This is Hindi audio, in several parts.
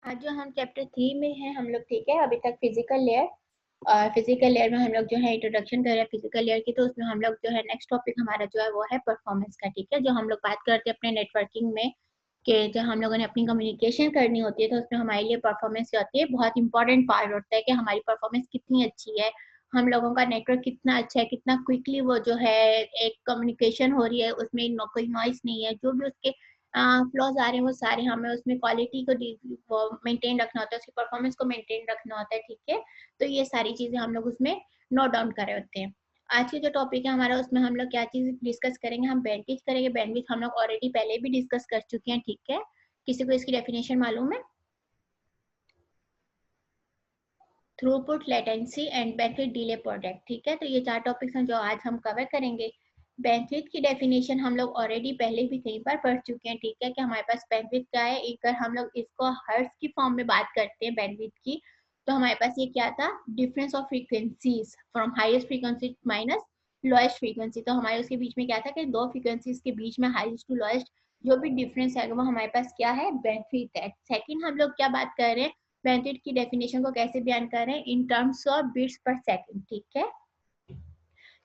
आज जो हम चैप्टर 3 में हैं हम लोग, ठीक है। अभी तक फिजिकल लेयर और फिजिकल लेयर में हम लोग जो है इंट्रोडक्शन कर रहे हैं फिजिकल लेयर की, तो उसमें हम लोग जो है नेक्स्ट टॉपिक हमारा जो है वो है परफॉर्मेंस का, ठीक है। जो हम लोग बात करते हैं अपने नेटवर्किंग में कि जब हम लोगों ने अपनी कम्युनिकेशन करनी होती है तो उसमें हमारे लिए परफॉर्मेंस होती है, बहुत इंपॉर्टेंट पार्ट होता है कि हमारी परफॉर्मेंस कितनी अच्छी है, हम लोगों का नेटवर्क कितना अच्छा है, कितना क्विकली वो जो है एक कम्युनिकेशन हो रही है, उसमें कोई नॉइस नहीं है, जो भी उसके फ्लॉज आ रहे हैं वो सारे हमें उसमें क्वालिटी को मेंटेन रखना होता है, उसकी परफॉर्मेंस को मेंटेन रखना होता है, ठीक है। तो ये सारी चीजें हम लोग उसमें नोट डाउन कर रहे होते हैं। आज की जो टॉपिक है हमारा, उसमें हम लोग क्या चीज डिस्कस करेंगे, हम बैंडविड्थ करेंगे। बैंडविड्थ हम लोग ऑलरेडी पहले भी डिस्कस कर चुके हैं, ठीक है। किसी को इसकी डेफिनेशन मालूम है? Throughput, latency and bandwidth delay product, ठीक है। तो ये 4 टॉपिक्स हैं जो आज हम कवर करेंगे। बैंडविड्थ की डेफिनेशन हम लोग ऑलरेडी पहले भी कई बार पढ़ चुके हैं, ठीक है, कि हमारे पास बैंडविड्थ क्या है। अगर हम लोग इसको हर्ट्ज की फॉर्म में बात करते हैं बैंडविड्थ की, तो हमारे पास ये क्या था, difference of frequencies from highest frequency minus lowest frequency. तो हमारे उसके बीच में क्या था कि दो फ्रीक्वेंसीज के बीच में हाईएस्ट टू लोएस्ट जो भी डिफरेंस है वो हमारे पास क्या है, बैंडविड्थ है। सेकंड हम लोग क्या बात कर रहे हैं, बैंडविड्थ की डेफिनेशन को कैसे बयान कर रहे हैं, इन टर्म्स ऑफ बिट्स पर सेकंड, ठीक है।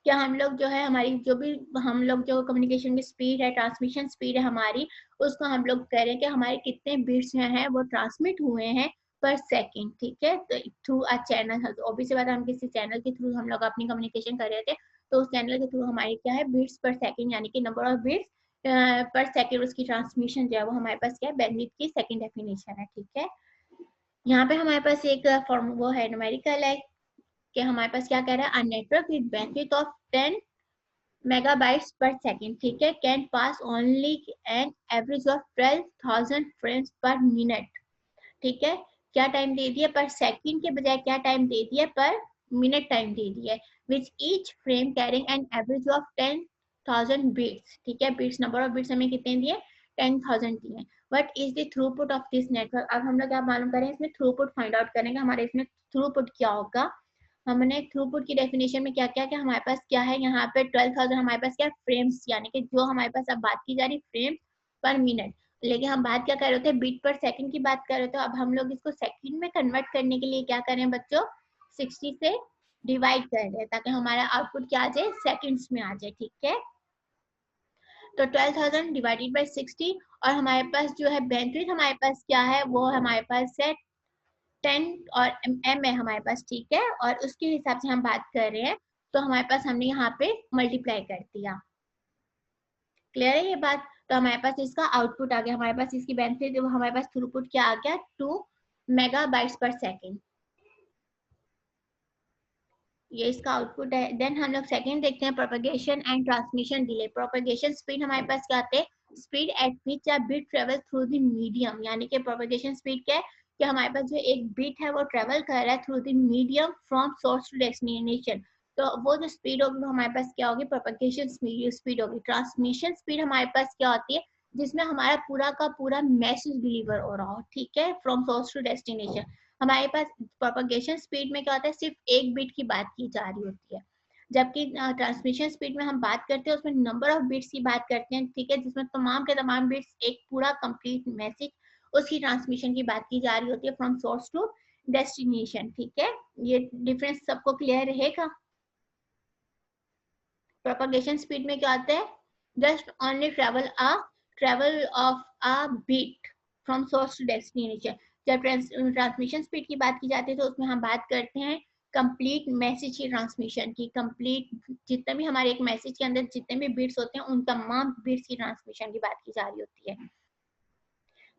क्या हम लोग जो है हमारी जो भी हम लोग जो कम्युनिकेशन की स्पीड है, ट्रांसमिशन स्पीड है हमारी, उसको हम लोग कह रहे हैं कि हमारे कितने बिट्स हैं वो ट्रांसमिट हुए हैं पर सेकंड, ठीक है। तो थ्रू अ चैनल, ऑब्वियसली बात है, हम किसी चैनल के थ्रू हम लोग अपनी कम्युनिकेशन कर रहे थे, तो उस चैनल के थ्रू हमारे क्या है, बिट्स पर सेकंड, यानी कि नंबर ऑफ बिट्स पर सेकंड उसकी ट्रांसमिशन जो है वो हमारे पास क्या है, बैंडविड्थ की सेकंड डेफिनेशन है, ठीक है। यहाँ पे हमारे पास एक फॉर्म वो है न्यूमेरिकल है कि हमारे पास क्या कह रहा है, a network with bandwidth of 10 megabytes per second, ठीक है, can pass only an average of 12,000 frames पर मिनट, ठीक है। क्या टाइम दे दिया, पर सेकंड के बजाय क्या टाइम दे दिया, पर मिनट टाइम दे दिया है, which each frame carrying an average of 10,000 bits, ठीक है। बिट्स, नंबर ऑफ बिट्स हमें कितने दिए, 10,000 दिए। What is the throughput of this network. अब हम लोग क्या मालूम करें, इसमें थ्रूपुट फाइंड आउट करेंगे, हमारे इसमें थ्रूपुट क्या होगा। हमने थ्रूपुट की डेफिनेशन में क्या क्या, हमारे पास क्या है, यहाँ पे 12,000 हमारे पास क्या फ्रेम्स, यानी कि जो हमारे पास अब बात की जा रही फ्रेम पर मिनट, लेकिन हम बात क्या कर रहे थे, बीट पर सेकंड की बात कर रहे थे। अब हम लोग इसको सेकंड में कन्वर्ट करने के लिए क्या करें बच्चों, 60 से डिवाइड कर रहे हैं ताकि हमारा आउटपुट क्या आ जाए, सेकंड्स में आ जाए, ठीक है। तो 12,000 डिवाइडेड बाय 60, और हमारे पास जो है बैंडविड्थ हमारे पास क्या है, वो हमारे पास है 10 और एम है हमारे पास, ठीक है। और उसके हिसाब से हम बात कर रहे हैं, तो हमारे पास हमने यहाँ पे मल्टीप्लाई कर दिया। क्लियर है ये बात। तो हमारे पास इसका आउटपुट आ गया, हमारे पास इसकी बेनिफिट हमारे पास थ्रूपुट क्या आ गया, 2 मेगाबाइट्स पर सेकेंड, ये इसका आउटपुट है। देन हम लोग सेकंड देखते हैं, propagation and transmission delay. Propagation speed हमारे पास क्या आते हैं, speed at which a bit travel through the medium, यानी कि प्रोपगेशन स्पीड क्या है कि हमारे पास जो एक बिट है वो ट्रेवल कर रहा है through the medium from source to destination. तो वो जो स्पीड होगी वो हमारे पास क्या होगी, प्रोपगेशन स्पीड होगी। ट्रांसमिशन स्पीड हमारे पास क्या होती है, जिसमें हमारा पूरा का पूरा मैसेज डिलीवर हो रहा हो, ठीक है, फ्रॉम सोर्स टू डेस्टिनेशन। हमारे पास प्रोपगेशन स्पीड में क्या होता है, सिर्फ एक बिट की बात की जा रही होती है, जबकि ट्रांसमिशन स्पीड में हम बात करते हैं उसमें नंबर ऑफ बिट्स की बात करते हैं, ठीक है, जिसमें तमाम के तमाम बिट्स एक पूरा कंप्लीट मैसेज उसकी ट्रांसमिशन की बात की जा रही होती है फ्रॉम सोर्स टू डेस्टिनेशन, ठीक है। ये डिफरेंस सबको क्लियर रहेगा। प्रोपगेशन स्पीड में क्या आता है, just only travel of a bit from source to destination. जब ट्रांसमिशन स्पीड की बात की जाती है तो उसमें हम बात करते हैं कंप्लीट मैसेज की ट्रांसमिशन की, कंप्लीट जितने भी हमारे एक मैसेज के अंदर जितने भी बिट्स होते हैं उन तमाम बिट्स की ट्रांसमिशन की बात की जा रही होती है।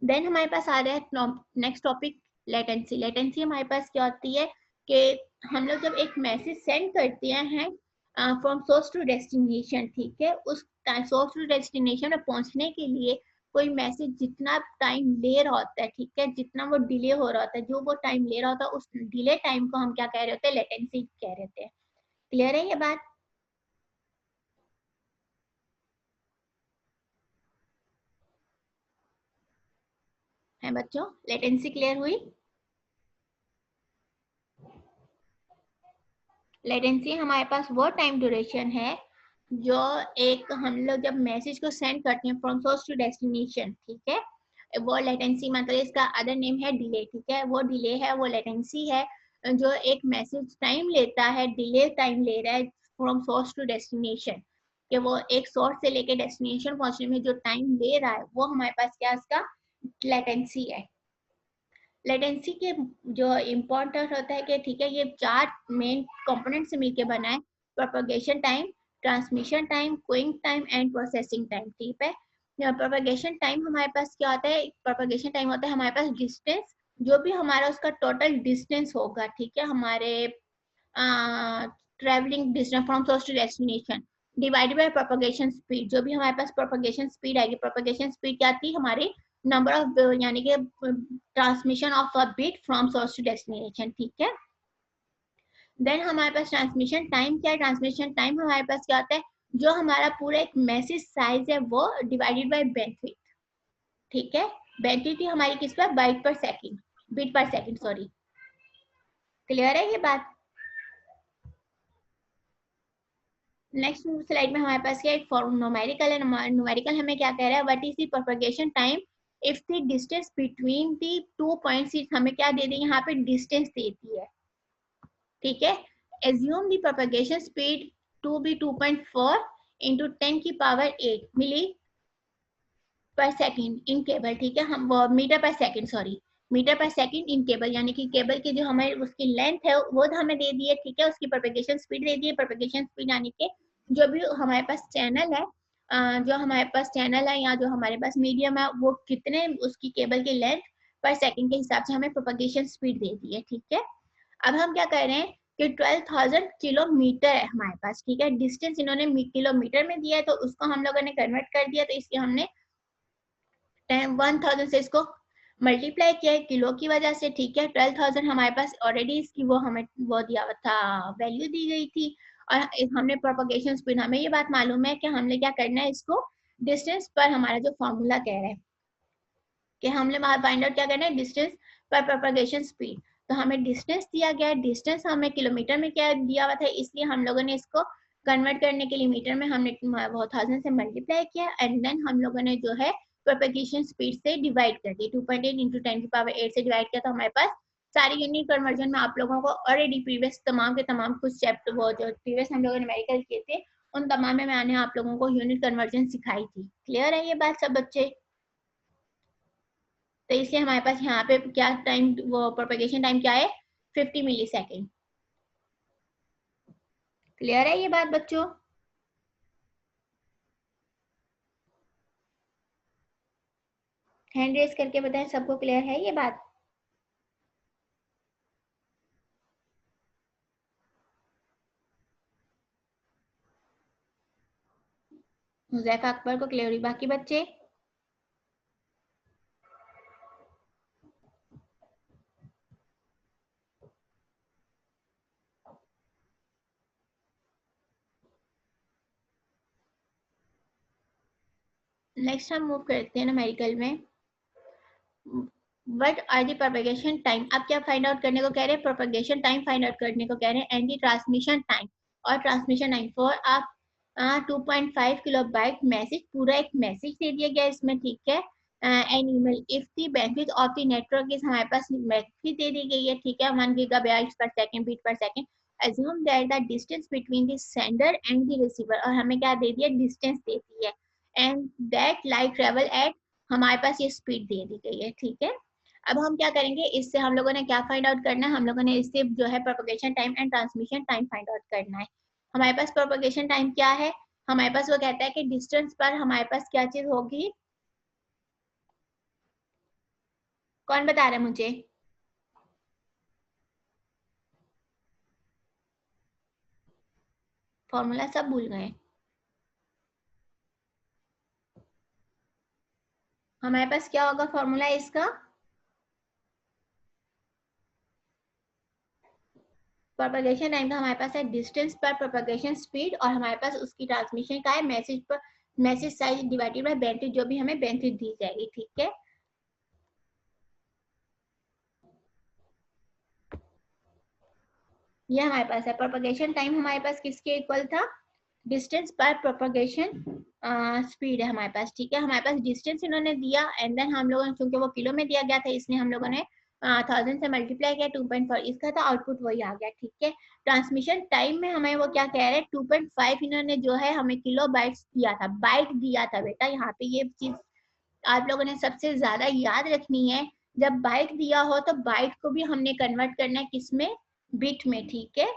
देन हमारे पास आ रहा है नेक्स्ट टॉपिक, लेटेंसी। लेटेंसी हमारे पास क्या होती है कि हम लोग जब एक मैसेज सेंड करते हैं फ्रॉम सोर्स टू डेस्टिनेशन, ठीक है, उस सोर्स टू डेस्टिनेशन में पहुंचने के लिए कोई मैसेज जितना टाइम ले रहा होता है, ठीक है, जितना वो डिले हो रहा होता है, जो वो टाइम ले रहा होता है उस डिले टाइम को हम क्या कह रहे होते हैं, लेटेंसी कह रहे थे। क्लियर है ये बात। है बच्चों, लेटेंसी क्लियर हुई। लेटेंसी हमारे पास वो टाइम ड्यूरेशन है जो एक हम लोग जब मैसेज को सेंड करते हैं फ्रॉम सोर्स टू डेस्टिनेशन, ठीक है, वो लेटेंसी मतलब इसका अदर नेम है डिले, ठीक है, वो डिले है, वो लेटेंसी है जो एक मैसेज टाइम लेता है, डिले टाइम ले रहा है फ्रॉम सोर्स टू डेस्टिनेशन, कि वो एक सोर्स से लेके डेस्टिनेशन पहुंचने में जो टाइम ले रहा है वो हमारे पास क्या इसका लेटेंसी है। लेटेंसी के जो इम्पोर्टेंट होता है कि ठीक है ये 4 मेन कंपोनेंट से मिलकर बना है, propagation time, transmission time, queuing time and processing time, ठीक है। प्रोपगेशन टाइम हमारे पास क्या होता है, प्रोपगेशन टाइम होता है हमारे पास डिस्टेंस, जो भी हमारा उसका टोटल डिस्टेंस होगा, ठीक है, हमारे travelling distance from source to destination divided by propagation speed, जो भी हमारे पास प्रोपगेशन स्पीड आएगी, प्रोपगेशन स्पीड क्या थी हमारी नंबर ऑफ यानी कि transmission of a bit from source to destination, ठीक है। देन हमारे पास ट्रांसमिशन टाइम क्या है, ट्रांसमिशन टाइम हमारे पास क्या होता है, जो हमारा पूरा एक मैसेज साइज है वो डिवाइडेड बाय बैंडविड्थ, ठीक है। बैंडविड्थ हमारी किस पर, बाइट पर सेकंड, बिट पर सेकंड, सॉरी, क्लियर है ये बात। नेक्स्ट स्लाइड में हमारे पास क्या एक न्यूमेरिकल है, न्यूमेरिकल हमें क्या कह रहा है, what is the propagation time if the distance between the 2 points, हमें क्या दे दी यहाँ पे डिस्टेंस देती है, ठीक है। Assume the propagation speed to be 2.4 into 10 की पावर 8 मिली पर सेकंड इन केबल, ठीक है, हम मीटर पर सेकंड, सॉरी, मीटर पर सेकंड इन केबल, यानी कि केबल की जो हमें उसकी लेंथ है वो हमें दे दी है, ठीक है, उसकी प्रोपगेशन स्पीड दे दी है, प्रोपगेशन स्पीड यानी कि जो भी हमारे पास चैनल है, जो हमारे पास चैनल है या जो हमारे पास मीडियम है वो कितने उसकी केबल की लेंथ पर सेकंड के हिसाब से हमें प्रोपगेशन स्पीड दे दी है, ठीक है। अब हम क्या कर रहे हैं कि 12,000 किलोमीटर है हमारे पास, ठीक है, डिस्टेंस इन्होंने किलोमीटर में दिया है तो उसको हम लोगों ने कन्वर्ट कर दिया, तो इसलिए हमने 1000 से इसको मल्टीप्लाई किया है किलो की वजह से, ठीक है। 12,000 हमारे पास ऑलरेडी इसकी वो हमें वो दिया था, वैल्यू दी गई थी, और हमने प्रोपगेशन स्पीड, हमें ये बात मालूम है कि हमने क्या करना है, इसको डिस्टेंस पर हमारा जो फॉर्मूला कह रहा है कि हमने फाइंड आउट क्या करना है, डिस्टेंस पर प्रोपगेशन स्पीड, तो हमें डिस्टेंस दिया गया है, डिस्टेंस हमें किलोमीटर में क्या दिया हुआ था, इसलिए हम लोगों ने इसको कन्वर्ट करने के लिए मीटर में हमने वो 1000 से मल्टीप्लाई किया, एंड देन हम लोगों ने जो है प्रोपगेशन स्पीड से डिवाइड कर दी, 2.8 इंटू 10 की पावर 8 से डिवाइड किया, तो हमारे पास सारी यूनिट कन्वर्जन में आप लोगों को ऑलरेडी प्रीवियस तमाम के तमाम कुछ चैप्टर वो जो प्रीवियस हम लोगों ने न्यूमेरिकल किए थे उन तमाम में मैंने आप लोगों को यूनिट कन्वर्जन सिखाई थी, क्लियर है ये बात सब बच्चे। तो इसलिए हमारे पास यहाँ पे क्या टाइम, वो प्रोपगेशन टाइम क्या है, 50 मिली सेकेंड, क्लियर है ये बात बच्चों। हैंड रेस करके बताएं सबको क्लियर है ये बात। हुजैफा अकबर को क्लियर हुई, बाकी बच्चे। नेक्स्ट हम मूव करते हैं न्यूमेरिकल में, what are the propagation time, अब क्या फाइंड आउट करने को कह रहे हैं, प्रोपगेशन टाइम फाइंड आउट करने को कह रहे हैं, एंड द ट्रांसमिशन टाइम, और ट्रांसमिशन टाइम फॉर आप 2.5 किलोबाइट मैसेज, पूरा एक मैसेज दे दिया गया इसमें, ठीक है, and email if the bandwidth of the network is, हमारे पास मैसेज दे दी गई है, ठीक है, 1 गीगाबाइट पर सेकंड, बीट पर second, assume that the distance between the sender and the receiver, और हमें क्या दे दिया, डिस्टेंस दे दी है, and that light travel eight, हमारे पास ये स्पीड दे दी गई है, ठीक है। अब हम क्या करेंगे, इससे हम लोगों ने क्या फाइंड आउट करना है, हम लोगों ने इससे जो है propagation time and transmission time find out करना है। हमारे पास प्रोपगेशन टाइम क्या है, हमारे पास वो कहता है कि डिस्टेंस पर हमारे पास क्या चीज होगी, कौन बता रहा है मुझे, फॉर्मूला सब भूल गए। हमारे पास क्या होगा फॉर्मूला इसका, प्रोपगेशन टाइम का हमारे पास है डिस्टेंस पर प्रोपगेशन स्पीड, और हमारे पास उसकी ट्रांसमिशन का है मैसेज पर, message size divided by bandwidth, जो भी हमें बैंडविड्थ दी जाएगी, ठीक है। ये हमारे पास है प्रोपगेशन टाइम, हमारे पास किसके इक्वल था, डिस्टेंस पर प्रोपगेशन स्पीड है हमारे पास, ठीक है। हमारे पास डिस्टेंस इन्होंने दिया एंड देन हम लोगों ने, क्योंकि वो किलो में दिया गया था इसलिए हम लोगों ने 1000 से मल्टीप्लाई किया 2.4, इसका था आउटपुट वही आ गया, ठीक है। ट्रांसमिशन टाइम में हमें वो क्या कह रहे हैं 2.5 इन्होंने जो है हमें किलो बाइट्स दिया था, बाइट दिया था बेटा, यहाँ पे ये चीज आप लोगों ने सबसे ज्यादा याद रखनी है। जब बाइट दिया हो तो बाइट को भी हमने कन्वर्ट करना है किसमें, बिट में, ठीक है।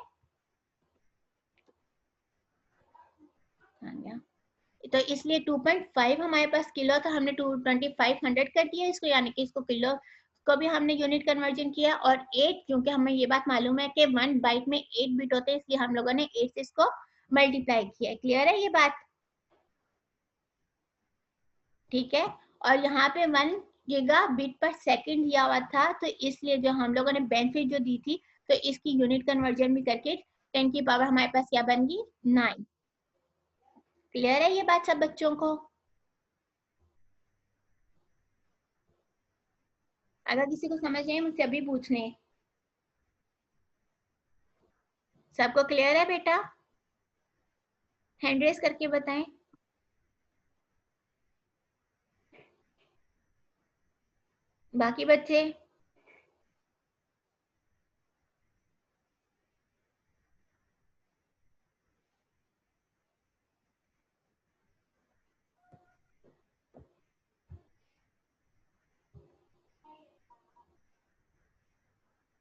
तो इसलिए 2.5 हमारे पास किलो था, हमने 2500 कर दिया इसको, यानी कि इसको किलो को भी हमने यूनिट कन्वर्जन किया। और 8, क्योंकि हमें ये बात मालूम है कि 1 बाइट में 8 बिट होते हैं, इसलिए हम लोगों ने 8 से इसको मल्टीप्लाई किया। क्लियर है ये बात, ठीक है। और यहाँ पे 1 गीगा बिट पर सेकंड दिया हुआ था, तो इसलिए जो हम लोगों ने बेनिफिट जो दी थी, तो इसकी यूनिट कन्वर्जन भी करके 10 की पावर हमारे पास क्या बन गई 9। क्लियर है ये बात सब बच्चों को? अगर किसी को समझ नहीं मुझसे अभी पूछ लें। सबको क्लियर है बेटा? हैंड रेस करके बताएं। बाकी बच्चे?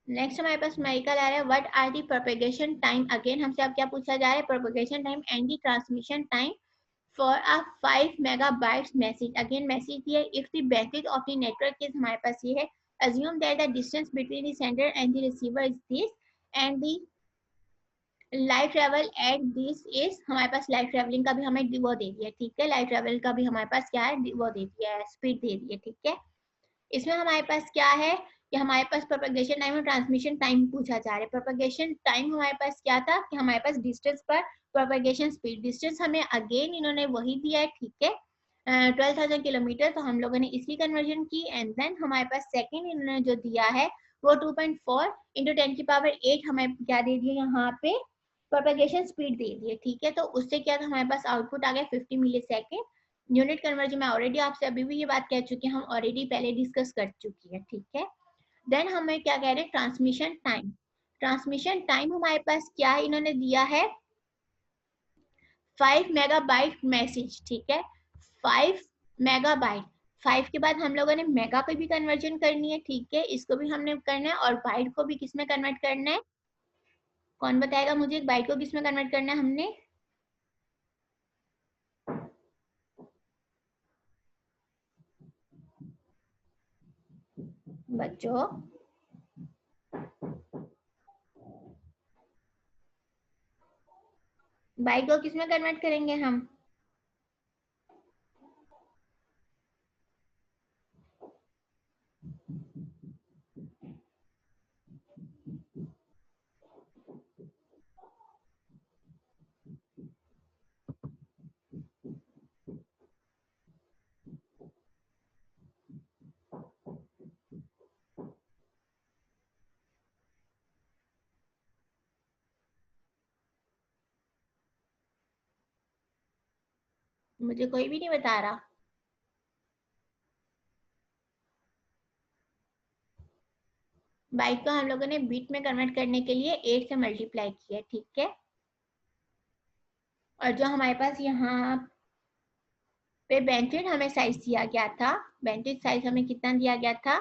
नेक्स्ट हमारे पास मेडिकल आ रहा है, what are the propagation time. Again हमसे अब क्या पूछा जा रहा है, propagation time and the transmission time for a 5 megabytes message. Again message दिया, if the bandwidth of the network is, हमारे पास ये है, assume that the distance between the sender and the receiver is this and the live travel at this is, हमारे पास लाइव ट्रेवलिंग का भी हमें वो दे दिया, ठीक है। लाइव ट्रेवल का भी हमारे पास क्या है, वो दे दिया है, स्पीड दे दी है, ठीक है। इसमें हमारे पास क्या है कि हमारे पास प्रोपेगेशन टाइम और ट्रांसमिशन टाइम पूछा जा रहा है। प्रोपेगेशन टाइम हमारे पास क्या था कि हमारे पास डिस्टेंस पर प्रोपेगेशन स्पीड, डिस्टेंस हमें अगेन इन्होंने वही दिया है, ठीक है, 12,000 किलोमीटर, तो हम लोगों ने इसकी कन्वर्जन की। एंड देन हमारे पास सेकेंड इन्होंने जो दिया है वो 2.4 इंटू 10 की पावर 8 हमें क्या दे दिया यहाँ पे, प्रोपेगेशन स्पीड दे दी है, ठीक है। तो उससे क्या था, हमारे पास आउटपुट आ गया 50 मिली सेकेंड। यूनिट कन्वर्जन में ऑलरेडी आपसे अभी भी ये बात कह चुकी हम ऑलरेडी पहले डिस्कस कर चुकी है, ठीक है। देन हमें क्या कह रहे हैं, ट्रांसमिशन टाइम। ट्रांसमिशन टाइम हमारे पास क्या इन्होंने दिया है 5 मेगाबाइट मैसेज, ठीक है। 5 मेगाबाइट, 5 के बाद हम लोगों ने मेगा पे भी कन्वर्जन करनी है, ठीक है, इसको भी हमने करना है। और बाइट को भी किसमें कन्वर्ट करना है, कौन बताएगा मुझे, बाइट को किसमें कन्वर्ट करना है हमने? बच्चों बाइट को किसमें कन्वर्ट करेंगे हम? मुझे कोई भी नहीं बता रहा। बाइट को हम लोगों ने बिट में कन्वर्ट करने के लिए 8 से मल्टीप्लाई किया, ठीक है। और जो हमारे पास यहाँ पे बेंचेड हमें साइज दिया गया था, बेंचेड साइज हमें कितना दिया गया था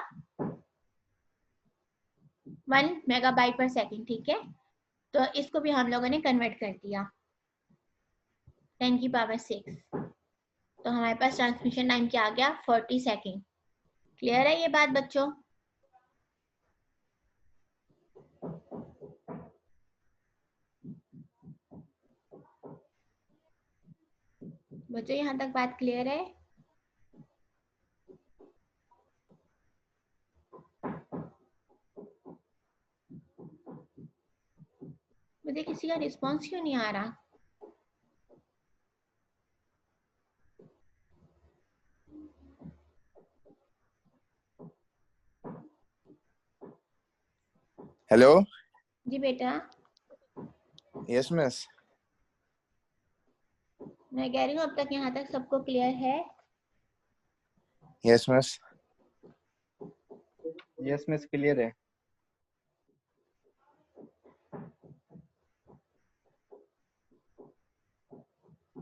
1 मेगाबाइट पर सेकंड, ठीक है। तो इसको भी हम लोगों ने कन्वर्ट कर दिया 10 की पावर 6, तो हमारे पास ट्रांसमिशन टाइम क्या आ गया 40 सेकेंड। क्लियर है ये बात बच्चों? बच्चों यहाँ तक बात क्लियर है? मुझे किसी का रिस्पॉन्स क्यों नहीं आ रहा? हेलो जी बेटा। Yes miss. मैं कह रही हूँ अब तक यहाँ तक सबको क्लियर है? Yes miss. Yes miss clear है।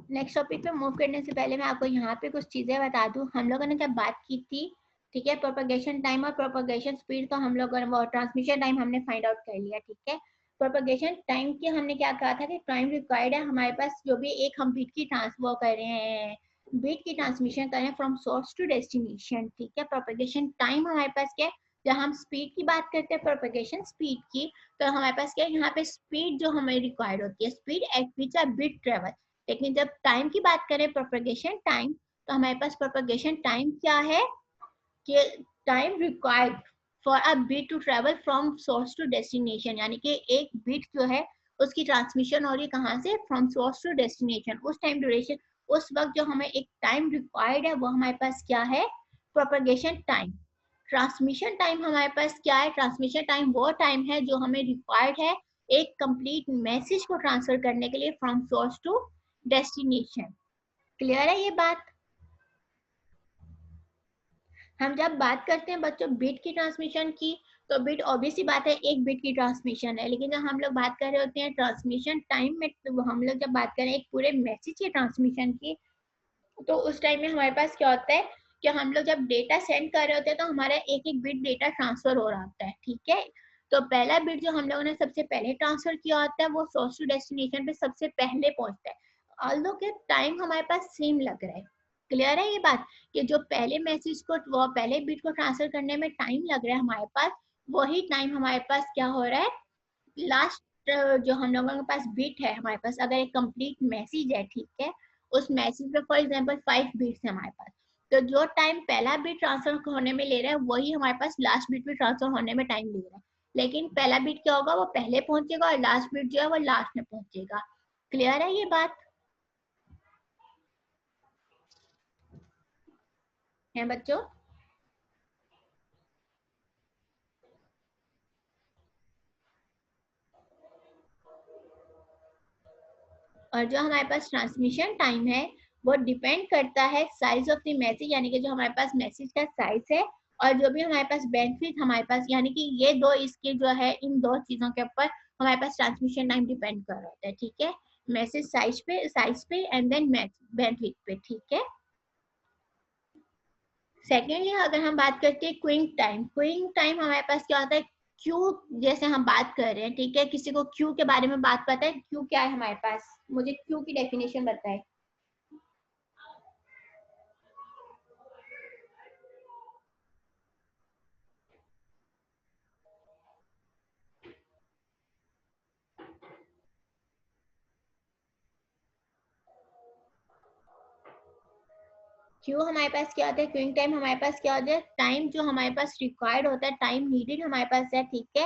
नेक्स्ट टॉपिक पे मूव करने से पहले मैं आपको यहाँ पे कुछ चीजें बता दूं। हम लोगों ने जब बात की थी, ठीक है, प्रोपगेशन टाइम और प्रोपगेशन स्पीड, तो हम लोगों ने वो ट्रांसमिशन टाइम हमने फाइंड आउट कर लिया, ठीक है। प्रोपगेशन टाइम की हमने क्या कहा था कि टाइम रिक्वायर्ड है हमारे पास, जो भी एक हम बीट की ट्रांसफर कर रहे हैं, बीट की ट्रांसमिशन कर रहे हैं फ्रॉम सोर्स टू डेस्टिनेशन, ठीक है। प्रोपगेशन टाइम हमारे पास क्या है, जब हम स्पीड की बात करते हैं, प्रोपगेशन स्पीड की, तो हमारे पास क्या है, यहाँ पे स्पीड जो हमें रिक्वायर्ड होती है, speed at which a bit travel. लेकिन जब टाइम की बात करें, प्रोपगेशन टाइम, तो हमारे पास प्रोपगेशन टाइम क्या है कि time required for a bit to travel from source to destination, यानी कि एक बीट जो है उसकी ट्रांसमिशन हो रही है कहाँ से, फ्रॉम सोर्स टू डेस्टिनेशन। उस टाइम ड्यूरेशन, उस वक्त जो हमें एक टाइम रिक्वायर्ड है, वो हमारे पास क्या है, प्रोपगेशन टाइम। ट्रांसमिशन टाइम हमारे पास क्या है, ट्रांसमिशन टाइम वो टाइम है जो हमें रिक्वायर्ड है एक कंप्लीट मैसेज को ट्रांसफर करने के लिए from source to destination. Clear है ये बात? हम जब बात करते हैं बच्चों बिट की ट्रांसमिशन की, तो बिट ऑब्वियसली बात है एक बिट की ट्रांसमिशन है, लेकिन जब हम लोग बात कर रहे होते हैं ट्रांसमिशन टाइम में, तो हम लोग जब बात करें एक पूरे मैसेज की ट्रांसमिशन की, तो उस टाइम में हमारे पास क्या होता है कि हम लोग जब डेटा सेंड कर रहे होते हैं, तो हमारा एक एक बिट डेटा ट्रांसफर हो रहा होता है, ठीक है। तो पहला बिट जो हम लोगों ने सबसे पहले ट्रांसफर किया होता है, वो सोर्स टू डेस्टिनेशन पे सबसे पहले पहुंचता है, ऑल्दो के टाइम हमारे पास सेम लग रहा है। क्लियर है ये बात कि जो पहले मैसेज को, वो पहले बिट को ट्रांसफर करने में टाइम लग रहा है हमारे पास, वही टाइम हमारे पास क्या हो रहा है, लास्ट जो हम लोगों के पास बिट है हमारे पास, अगर एक कंप्लीट मैसेज है, ठीक है, उस मैसेज पे फॉर एग्जांपल 5 बिट्स है हमारे पास, तो जो टाइम पहला बिट ट्रांसफर होने में ले रहा है, वही हमारे पास लास्ट बिट भी ट्रांसफर होने में टाइम ले रहा है। लेकिन पहला बिट क्या होगा, वो पहले पहुंचेगा, और लास्ट बिट जो है वो लास्ट में पहुंचेगा। क्लियर है ये बात है बच्चों? और जो हमारे पास ट्रांसमिशन टाइम है, वो डिपेंड करता है साइज ऑफ द मैसेज, यानी कि जो हमारे पास मैसेज का साइज है, और जो भी हमारे पास बैंडविड्थ हमारे पास, यानी कि ये दो, इसके जो है इन दो चीजों के ऊपर हमारे पास ट्रांसमिशन टाइम डिपेंड कर रहा होता है, ठीक है। मैसेज साइज पे एंड देन बैंडविड्थ पे, ठीक है। सेकेंडली अगर हम बात करते हैं क्विंग टाइम हमारे पास क्या होता है, क्यू, जैसे हम बात कर रहे हैं, ठीक है, किसी को क्यू के बारे में बात पता है, क्यू क्या है हमारे पास, मुझे क्यू की डेफिनेशन बताए। क्यू हमारे पास क्या होता है, क्यूइंग टाइम हमारे पास क्या होता है, टाइम जो हमारे पास रिक्वायर्ड होता है, टाइम नीडेड हमारे पास है, ठीक है,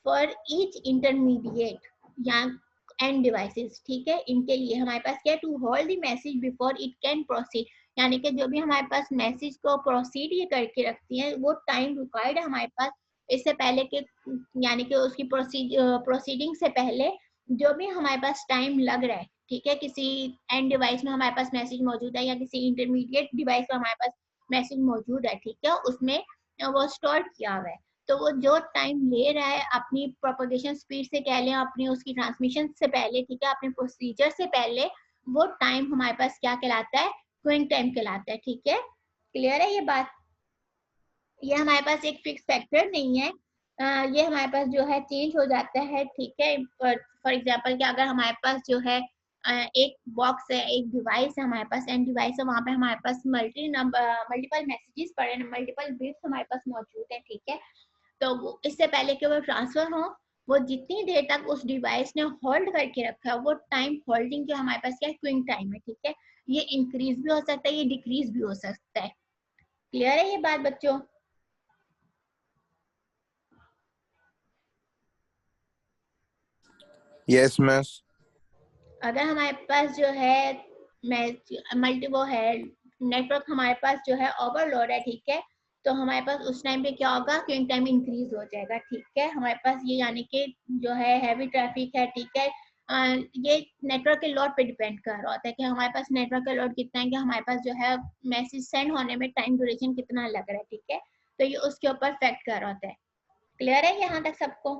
फॉर ईच इंटरमीडिएट या एंड डिवाइसेस, ठीक है, इनके लिए हमारे पास क्या है, to hold the message before it can proceed, यानी कि जो भी हमारे पास मैसेज को प्रोसीड ये करके रखती है, वो टाइम रिक्वायर्ड है हमारे पास, इससे पहले के, यानी कि उसकी प्रोसीडिंग से पहले जो भी हमारे पास टाइम लग रहा है, ठीक है, किसी एंड डिवाइस में हमारे पास मैसेज मौजूद है, या किसी इंटरमीडिएट डिवाइस में हमारे पास मैसेज मौजूद है, ठीक है, उसमें वो स्टोर किया हुआ है, तो वो जो टाइम ले रहा है अपनी प्रोपगेशन स्पीड से कह लें, अपनी उसकी ट्रांसमिशन से पहले, ठीक है, अपने प्रोसीजर से पहले, वो टाइम हमारे पास क्या कहलाता है, क्यूइंग टाइम कहलाता है, ठीक है। क्लियर है ये बात? ये हमारे पास एक फिक्स फैक्टर नहीं है, ये हमारे पास जो है चेंज हो जाता है, ठीक है। फॉर एग्जांपल कि अगर हमारे पास जो है एक बॉक्स है, एक डिवाइस है हमारे पास, एंड डिवाइस है, वहाँ पे हमारे पास मल्टीपल मैसेजेस पड़े हैं, मल्टीपल बिट्स हमारे पास मौजूद है, ठीक है, तो इससे पहले कि वो ट्रांसफर हो, वो जितनी देर तक उस डिवाइस ने होल्ड करके रखा है, वो टाइम होल्डिंग जो हमारे पास क्या है, क्यूइंग टाइम है, ठीक है। ये इंक्रीज भी हो सकता है, ये डिक्रीज भी हो सकता है। क्लियर है ये बात बच्चों? Yes miss. अगर हमारे पास जो है मल्टी वो है नेटवर्क हमारे पास जो है ओवरलोड है, ठीक है, तो हमारे पास उस टाइम पे क्या होगा, क्यूइंग टाइम इंक्रीज हो जाएगा, ठीक है, हमारे पास ये यानी कि जो है हैवी ट्रैफिक है, ठीक है, ये नेटवर्क के लोड पे डिपेंड कर रहा होता है कि हमारे पास नेटवर्क का लोड कितना है, कि हमारे पास जो है मैसेज सेंड होने में टाइम ड्यूरेशन कितना लग रहा है, ठीक है। तो ये उसके ऊपर फैक्ट कर रहा होता है। क्लियर है यहाँ तक सबको?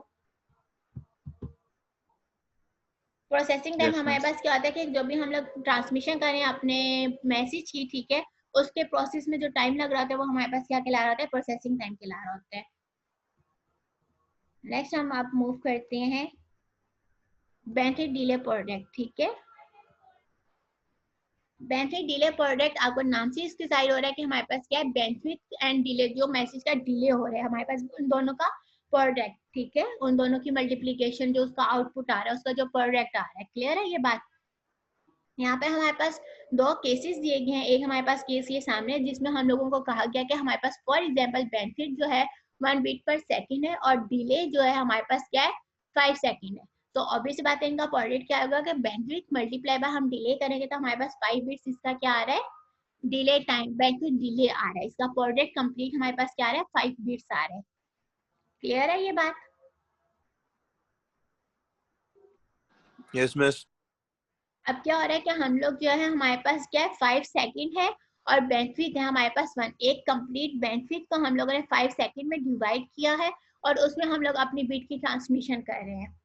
प्रोसेसिंग टाइम Yes, हमारे miss. पास क्या होता है कि जो भी हम लोग ट्रांसमिशन करें अपने मैसेज की, ठीक है, उसके प्रोसेस में जो टाइम लग रहा होता है वो हमारे पास क्या कहला रहा होता है? प्रोसेसिंग टाइम कहला रहा होता है। नेक्स्ट हम आप मूव करते हैं बेंटली डिले प्रोडक्ट, ठीक है। बेंटली डिले प्रोडक्ट आपको नाम से इसके साइड हो रहा है कि हमारे पास क्या है? बेंटविथ एंड डिले, जो मैसेज का डिले हो रहा है हमारे पास उन दोनों का प्रोडक्ट, ठीक है, उन दोनों की मल्टीप्लीकेशन, जो उसका आउटपुट आ रहा है, उसका जो प्रोडक्ट आ रहा है। क्लियर है ये बात? यहाँ पे हमारे पास दो केसेस दिए गए हैं। एक हमारे पास केस ये सामने है जिसमें हम लोगों को कहा गया कि हमारे पास फॉर एग्जांपल बेनिफिट जो है 1 बीट पर सेकंड है और डिले जो है हमारे पास क्या है? 5 सेकंड है। तो ऑब्वियस बात है इनका प्रोडक्ट क्या होगा कि बेनिफिट मल्टीप्लाई बाय हम डिले करेंगे तो हमारे पास 5 बिट्स इसका क्या आ रहा है? डिले टाइम, बेनिफिट डिले आ रहा है। इसका प्रोडक्ट कंप्लीट हमारे पास क्या आ रहा है? 5 बिट्स आ रहे हैं। क्लियर है ये बात? Yes, miss. अब क्या हो रहा है कि हम लोग जो है हमारे पास क्या है? 5 सेकंड है और बेनिफिट है हमारे पास 1। एक कंप्लीट बेनिफिट को हम लोगों ने 5 सेकंड में डिवाइड किया है और उसमें हम लोग अपनी बिट की ट्रांसमिशन कर रहे हैं।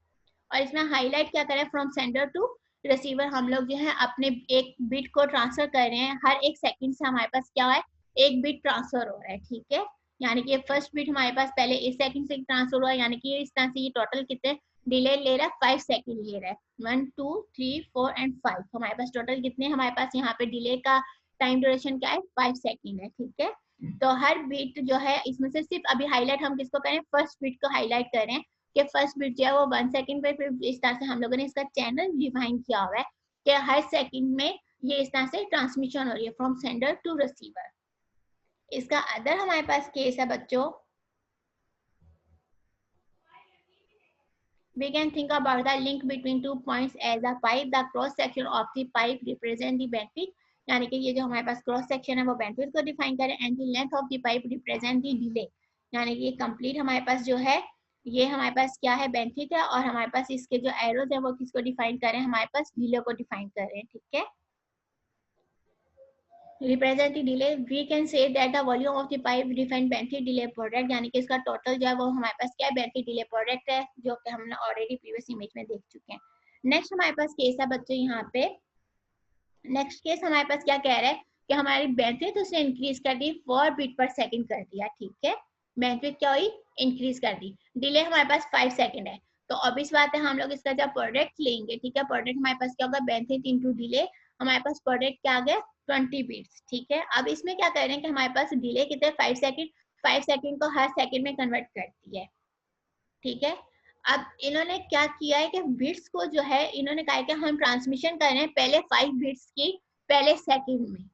और इसमें हाईलाइट क्या करें? फ्रॉम सेंडर टू रिसीवर, हम लोग जो है अपने एक बिट को ट्रांसफर कर रहे हैं। हर एक सेकंड से हमारे पास क्या है? एक बिट ट्रांसफर हो रहा है, ठीक है। यानी कि फर्स्ट बिट हमारे पास पहले इस सेकंड से ट्रांसफर हुआ है, यानी कि इस तरह से ये टोटल कितने डिले ले रहा है? 5 सेकंड ले रहा है। 1 2 3 4 एंड 5, हमारे पास टोटल कितने हमारे पास यहाँ पे डिले का टाइम ड्यूरेशन क्या है? 5 सेकंड है, ठीक है। तो हर बिट जो है इसमें से सिर्फ अभी हाईलाइट हम किसको करें? फर्स्ट बिट को हाईलाइट करें कि फर्स्ट बिट जो है वो 1 सेकंड पे, फिर इस तरह से हम लोगों ने इसका चैनल डिफाइन किया हुआ है कि हर सेकंड में ये इस तरह से ट्रांसमिशन हो रही है फ्रॉम सेंडर टू रिसीवर। इसका अदर हमारे पास केस है बच्चों, we can think about the link between 2 points as a pipe. The cross section of the pipe represent the bandwidth, यानी कि ये जो हमारे पास क्रॉस सेक्शन है वो बैंडविड्थ को डिफाइन करें, and the length of the pipe represent the delay, यानी कि ये कंप्लीट हमारे पास जो है ये हमारे पास क्या है? बैंडविड्थ है। और हमारे पास इसके जो एरोज है वो किसको डिफाइन करें? हमारे पास डिले को डिफाइन करें, ठीक है। represent the delay, we can say that the volume of the pipe define bandwidth delay product, यानी कि इसका टोटल जो है वो हमारे पास क्या है? bandwidth delay product है, जो कि हमने ऑलरेडी प्रीवियस इमेज में देख चुके हैं। नेक्स्ट हमारे पास केस है बच्चों यहाँ पे, नेक्स्ट केस हमारे पास क्या कह रहा है कि हमारी बैंडविड्थ उसने इंक्रीज कर दी, 4 बीट पर सेकंड कर दिया, ठीक है। बैंडविड्थ क्या हुई? इंक्रीज कर दी। डिले हमारे पास 5 सेकंड है। तो ऑब्वियस बात है हम लोग इसका जब प्रोडक्ट लेंगे, ठीक है, प्रोडक्ट हमारे पास क्या होगा? बैंडविड्थ इनटू डिले, हमारे पास प्रोडक्ट क्या आ गया? 20 बीट्स, ठीक है। अब इसमें क्या कर रहे हैं कि हमारे पास डिले कितने? 5 सेकंड, 5 सेकंड को हर सेकंड में कन्वर्ट करती है, ठीक है। अब इन्होंने क्या किया है कि बिट्स को जो है इन्होंने कहा है कि हम ट्रांसमिशन कर रहे हैं पहले 5 बिट्स की पहले सेकंड में,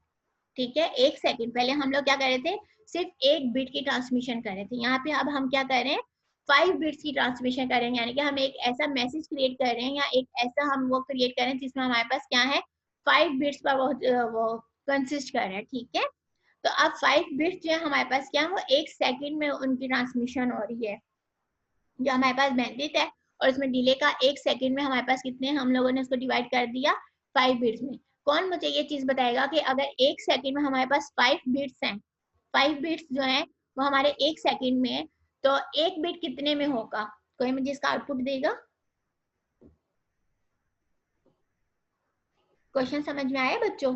ठीक है। 1 सेकंड पहले हम लोग क्या कर रहे थे? सिर्फ 1 बिट की ट्रांसमिशन कर रहे थे। यहाँ पे अब हम क्या कर रहे हैं? 5 बिट्स की ट्रांसमिशन कर रहे हैं, यानी कि हम एक ऐसा मैसेज क्रिएट कर रहे हैं या एक ऐसा हम वो क्रिएट कर रहे हैं जिसमें हमारे पास क्या है? 5 बिट्स पर वो कंसिस्ट कर रहे हैं, ठीक है। तो अब 5 बिट्स जो है हमारे पास क्या है? वो 1 सेकंड में उनकी ट्रांसमिशन हो रही है, जो हमारे पास बैंडविड्थ है। और इसमें डिले का 1 सेकंड में हमारे पास कितने हम लोगों ने उसको डिवाइड कर दिया? 5 बिट्स में। कौन मुझे ये चीज बताएगा कि अगर 1 सेकंड में हमारे पास 5 बिट्स हैं, 5 बिट्स जो है वो हमारे 1 सेकंड में है, तो 1 बिट कितने में होगा? कोई मुझे इसका आउटपुट देगा? क्वेश्चन समझ में आया बच्चों?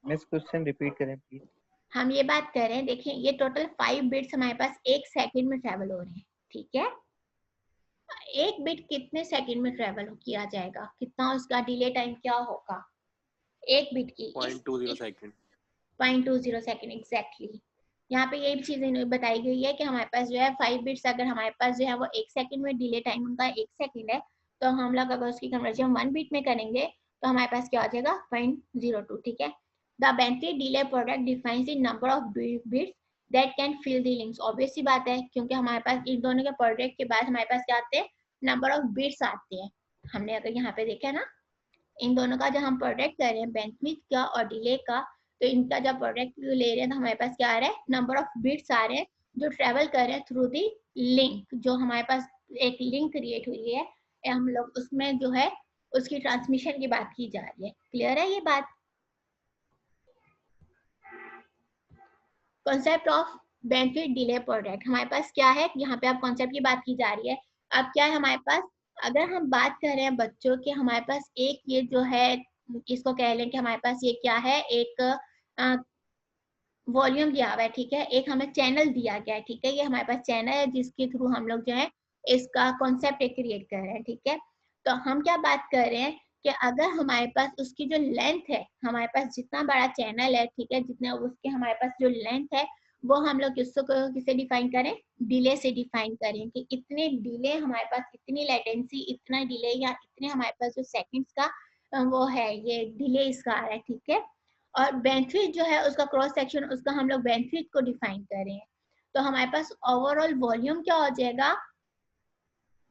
मिस क्वेश्चन रिपीट करें प्लीज। हम ये बात कर रहे हैं, देखिए ये टोटल 5 बिट्स हमारे पास 1 सेकंड में ट्रेवल हो रहे हैं, ठीक है। 1 बिट कितने सेकंड में ट्रेवल किया जाएगा? कितना उसका डिले टाइम क्या होगा? 1 बिट की 0.20 सेकंड। 0.20 second exactly. यहाँ पे यही चीज बताई गई है कि हमारे पास जो है 5 बिट्स अगर हमारे पास जो है वो 1 सेकंड में डिले टाइम उनका 1 सेकंड है, तो हम लोग अगर उसकी कन्वर्जन 1 बिट में करेंगे तो हमारे पास क्या हो जाएगा? 0.02, ठीक है। The bandwidth delay product defines the number of bits that can fill the links. Obvious सी बात है क्योंकि हमारे पास इन दोनों के प्रोडक्ट के बाद हमारे पास क्या आते हैं? नंबर ऑफ बिट्स आते हैं। हमने अगर यहाँ पे देखा ना, इन दोनों का जो हम प्रोडक्ट कर रहे हैं बैंडविड्थ का और डिले का, तो इनका जब प्रोडक्ट ले रहे हैं तो हमारे पास क्या आ रहा है, नंबर ऑफ बिट्स आ रहे हैं जो ट्रेवल कर रहे हैं थ्रू दी लिंक, जो हमारे पास एक लिंक क्रिएट हुई है, हम लोग उसमें जो है उसकी ट्रांसमिशन की बात की जा रही है। क्लियर है ये बात? Concept of benefit delay product हमारे पास क्या है, यहाँ पे आप कॉन्सेप्ट की बात की जा रही है। अब क्या है हमारे पास, अगर हम बात कर रहे हैं बच्चों के, हमारे पास एक ये जो है, इसको कह लें कि हमारे पास ये क्या है, एक वॉल्यूम दिया हुआ है, ठीक है, एक हमें चैनल दिया गया है, ठीक है, ये हमारे पास चैनल है जिसके थ्रू हम लोग जो है इसका कॉन्सेप्ट क्रिएट कर रहे हैं, ठीक है। तो हम क्या बात कर रहे हैं कि अगर हमारे पास उसकी जो लेंथ है, हमारे पास जितना बड़ा चैनल है, ठीक है, जितना उसके हमारे पास जो लेंथ है वो हम लोग किससे डिफाइन करें, डिले से डिफाइन करें कि इतने डिले हमारे पास, इतनी लेटेंसी, इतना डिले या इतने हमारे पास जो सेकंड्स का वो है, ये डिले इसका आ रहा है, ठीक है। और बेनिफिट जो है उसका क्रॉस सेक्शन, उसका हम लोग बेनिफिट को डिफाइन कर रहे हैं। तो हमारे पास ओवरऑल वॉल्यूम क्या हो जाएगा,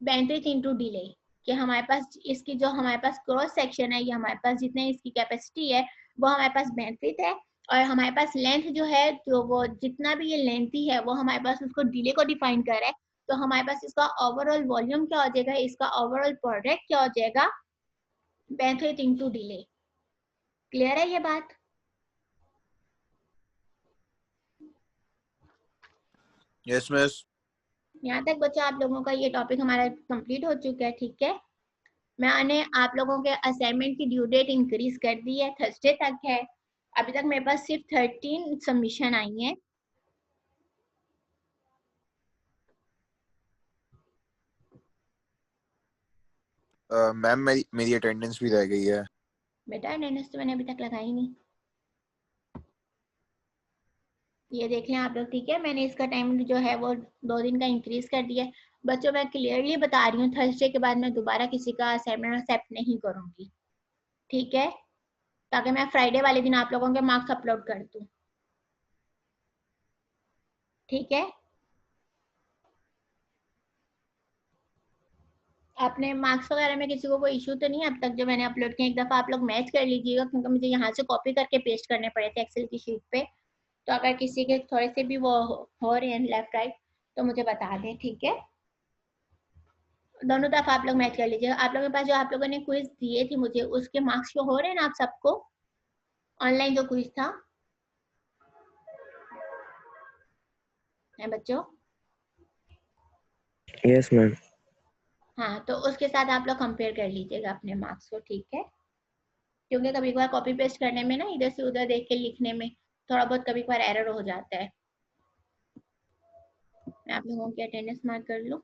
बेनिफिट इनटू डिले, कि हमारे पास इसकी जो हमारे पास क्रॉस सेक्शन है, ये हमारे पास जितने इसकी कैपेसिटी है वो हमारे पास बेनिफिट है, और हमारे पास लेंथ जो है, जो वो जितना भी ये लेंथी है वो हमारे पास उसको डिले को डिफाइन कर रहा है। तो हमारे पास इसका ओवरऑल वॉल्यूम क्या हो जाएगा, इसका ओवरऑल प्रोडक्ट क्या हो जाएगा, बेनिफिट इनटू डिले। क्लियर है ये बात? Yes, miss. यहाँ तक बच्चों आप लोगों का ये टॉपिक हमारा कंप्लीट हो चुका है, ठीक है। मैंने आप लोगों के असाइनमेंट की ड्यू डेट इंक्रीज कर दी है, थर्सडे तक है। अभी तक मेरे पास सिर्फ 13 सबमिशन आई हैं। मैम मेरी अटेंडेंस भी रह गई है। बेटा अटेंडेंस तो मैंने अभी तक लगाई नहीं, ये देख लें आप लोग, ठीक है। मैंने इसका टाइम जो है वो 2 दिन का इंक्रीज कर दिया है। बच्चों मैं क्लियरली बता रही हूँ, थर्सडे के बाद मैं दोबारा किसी का असाइनमेंट एक्सेप्ट नहीं करूंगी, ठीक है, ताकि मैं फ्राइडे वाले दिन आप लोगों के मार्क्स अपलोड कर दूँ, ठीक है। अपने मार्क्स वगैरह में किसी को कोई इशू तो नहीं है अब तक जो मैंने अपलोड किया? एक दफ़ा आप लोग मैच कर लीजिएगा, क्योंकि मुझे यहाँ से कॉपी करके पेस्ट करने पड़े थे एक्सेल की शीट पे। तो अगर किसी के थोड़े से भी वो हो रहे हैं लेफ्ट राइट तो मुझे बता दें, ठीक है। दोनों तरफ आप लोग मैच कर लीजिएगा। आप लोगों के पास जो आप लोगों ने क्विज दिए थे मुझे, उसके मार्क्स शो हो रहे हैं ना आप सबको, ऑनलाइन जो क्विज था है बच्चों? Yes ma'am. हाँ, तो उसके साथ आप लोग कंपेयर कर लीजिएगा अपने मार्क्स को, ठीक है। क्योंकि कभी कभार कॉपी पेस्ट करने में ना, इधर से उधर देख के लिखने में थोड़ा बहुत कभी कभार एरर हो जाता है। मैं आप लोगों की अटेंडेंस मार्क कर लूँ।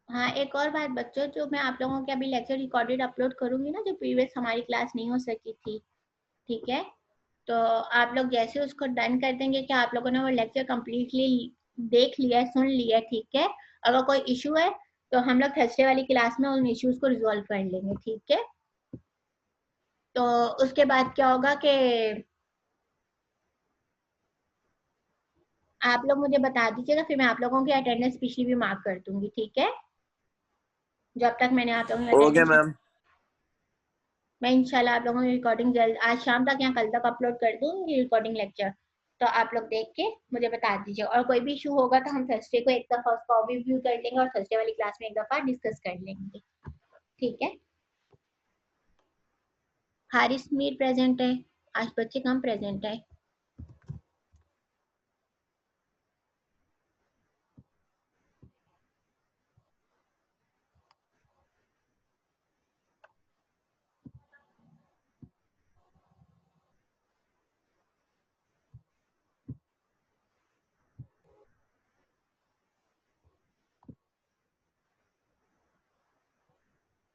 हाँ, एक और बात बच्चों, जो मैं आप लोगों के अभी लेक्चर रिकॉर्डेड अपलोड करूंगी ना, जो प्रीवियस हमारी क्लास नहीं हो सकी थी, ठीक है, तो आप लोग जैसे उसको डन कर देंगे कि आप लोगों ने वो लेक्चर कम्प्लीटली देख लिया है, सुन लिया है, ठीक है। अगर कोई इशू है तो हम लोग थर्सडे वाली क्लास में उन इश्यूज को रिजॉल्व कर लेंगे, ठीक है। तो उसके बाद क्या होगा कि आप लोग मुझे बता दीजिएगा, फिर मैं आप लोगों की अटेंडेंस पिछली भी मार्क कर दूंगी, ठीक है। जब तक मैंने आप लोगों की ओके अटेंडेंस, मैम। मैं इंशाल्लाह आप लोगों की रिकॉर्डिंग जल्द आज शाम तक या कल तक अपलोड कर दूंगी रिकॉर्डिंग लेक्चर। तो आप लोग देख के मुझे बता दीजिए, और कोई भी इशू होगा तो हम थर्सडे को एक दफा उसका ओवरव्यू कर लेंगे और थर्सडे वाली क्लास में एक दफा डिस्कस कर लेंगे, ठीक है। हारिस मीर प्रेजेंट है, आज बच्चे कम प्रेजेंट है।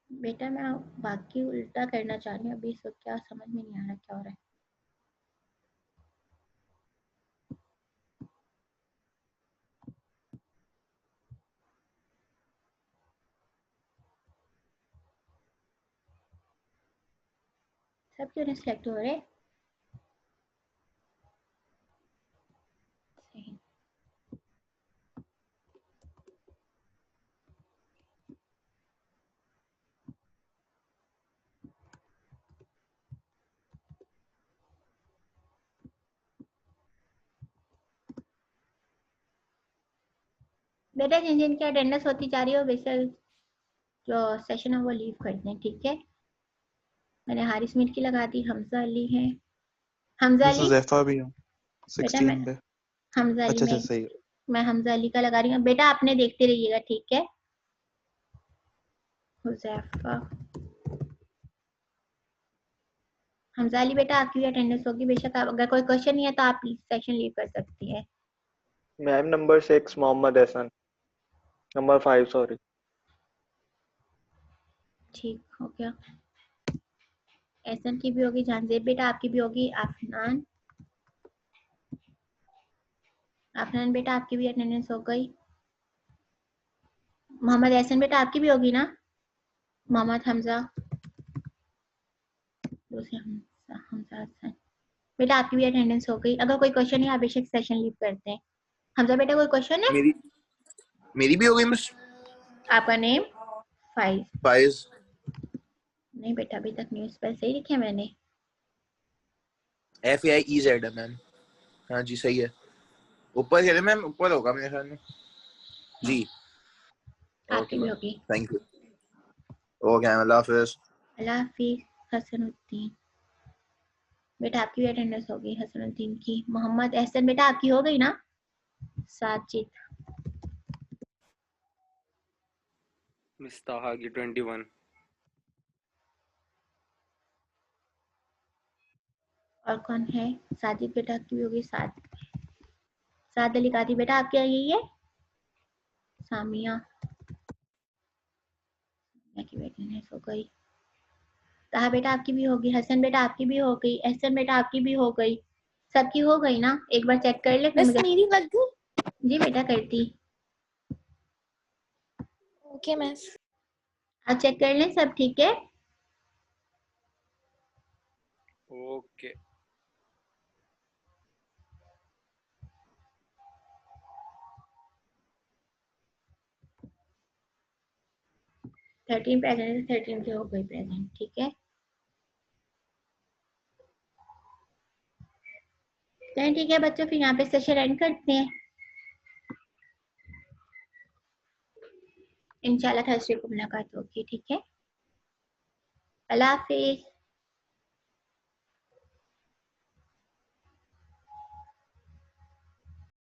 बेटा मैं बाकी उल्टा करना चाह रही हूँ अभी, सो क्या समझ में नहीं आ रहा क्या हो रहा है। सब क्यों नहीं सिलेक्ट हो रहे? बेटा जिन जिन की अटेंडेंस होती जा रही हो बेसिक जो सेशन है वो लीव करते हैं, ठीक है? मैंने हारिस मीर की लगा दी, हमजा अली है। हमजा मिस अली हुज़ैफा भी है बेटा, मैं 16 पे। हमजा अली अच्छा में सही है। मैं हमजा अली का लगा रही हूँ बेटा, आपने देखते रहिएगा, ठीक है? हुज़ैफा, हमजा अली बेटा आपकी भी अटेंडेंस होगी बेशक। आप अगर कोई क्वेश्चन नहीं है तो आप सेशन लीव कर सकती है। Ma'am number 6 Mohammad Hasan, number 5 sorry. ठीक हो गया। एहसन की भी होगी, जानजेब बेटा आपकी भी होगी, आफनान, आफनान बेटा आपकी भी अटेंडेंस हो गई। मोहम्मद एहसन बेटा आपकी भी होगी ना? मोहम्मद हमजा, दूसरे हमजा, हमजा हसन बेटा आपकी भी अटेंडेंस हो गई। अगर कोई क्वेश्चन है आप बेशक सेशन लीव करते हैं। हमजा बेटा कोई क्वेश्चन है? मेरी भी हो गई मिस। आपका नेम? फाइज। नहीं बेटा अभी तक न्यूज़ पर सही लिखे मैंने। FAIEZ है मैम। हाँ जी सही है। ऊपर है मैम, ऊपर होगा मेरे ख्याल में जी। आपकी ओके भी मैम, होगी। Thank you. ओके मैम, अल्लाह हाफिज। अल्लाह हाफिज। हसनुद्दीन बेटा आपकी भी अटेंडेंस होगी, हसनुद्दीन की। मोहम्मद एहसन बेटा आपकी हो गई ना? साजिद, मिस ताहा की 21। और कौन है? साजिद बेटा आपकी भी होगी। साद अली कादी बेटा आपकी यही है। सामिया की भी अटेंडेंस हो गई। ताहा बेटा आपकी भी होगी। हसन बेटा आपकी भी हो गई। एहसन बेटा आपकी भी हो गई। सबकी हो गई ना? एक बार चेक कर ले फिर मुझे। मेरी लग गई। जी बेटा करती। Okay miss. आप चेक कर लें सब ठीक है? ओके। थर्टीन प्रेजेंट, 13 की हो गई प्रेजेंट, ठीक है? चलिए ठीक है बच्चों, फिर यहाँ पे सेशन एंड करते हैं। इंशाल्लाह थर्सडे को मुलाकात होगी, ठीक है? अल्लाह हाफिज।